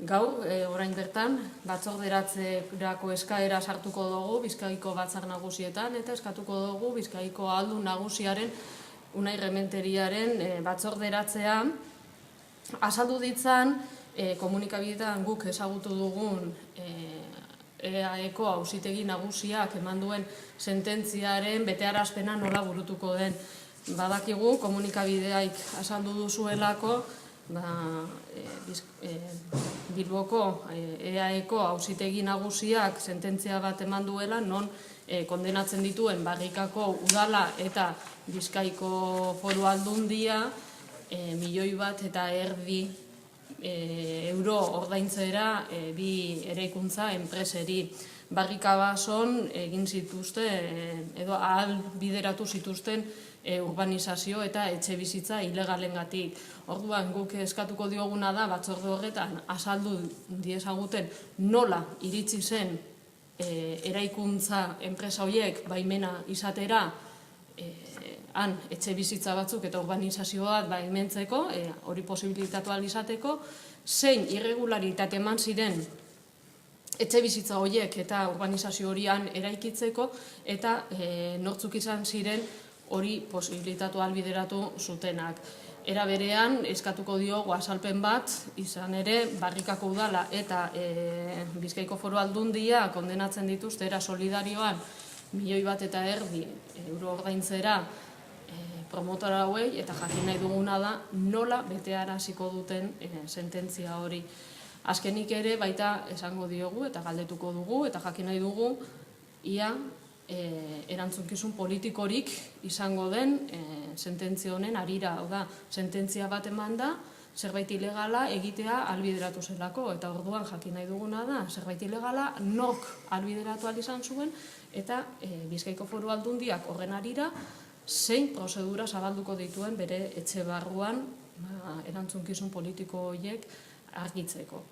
Gaur, orain bertan, batzorderatzerako eskaera sartuko dugu Bizkaiko Batzar Nagusietan eta eskatuko dugu Bizkaiko Ahaldun Nagusiaren Unai Rementeriaren batzorderatzea azaldu ditzan komunikabideetan guk ezagutu dugun EAEko Auzitegi Nagusiak eman duen sententziaren betearazpena nola burutuko den. Badakigu komunikabideaik azaldu duzuelako Bilboko EAEko Auzitegi Nagusiak sententzia bat eman duela non kondenatzen dituen Barrikako udala eta Bizkaiko Foru Aldundia 1,5 milioi euro ordaintzera bi eraikuntza enpreseri. Barrikabason egin zituzten edo ahalbideratu zituzten urbanizazio eta etxebizitza ilegalengatik. Orduan guk eskatuko dioguna da batzorde horretan azaldu diezaguten nola iritsi zen eraikuntza enpresa horiek baimena izatera han etxebizitza batzuk eta urbanizazio bat baimentzeko, hori posibilitatu ahal izateko, zein irregularitate eman ziren etxebizitza horiek eta urbanizazio horian eraikitzeko eta nortzuk izan ziren hori posibilitatu ahalbideratu zutenak. Era berean, eskatuko diogu azalpen bat, izan ere, Barrikako udala eta Bizkaiko Foru Aldundia kondenatzen dituzte era solidarioan 1,5 milioi euro ordaintzera promotora hauei eta jakin nahi duguna da nola betearaziko duten sententzia hori. Azkenik ere baita esango diogu eta galdetuko dugu eta jakin nahi dugu ia erantzunkizun politikorik izango den sententzia honen harira. Hau da, sententzia bat eman da, zerbait ilegala egitea ahalbideratu zelako eta orduan jakin nahi duguna da zerbait ilegala nork ahalbideratu ahal izan zuen eta Bizkaiko Foru Aldundiak horren harira zein prozedura zabalduko dituen bere etxe barruan erantzunkizun politiko horiek argitzeko.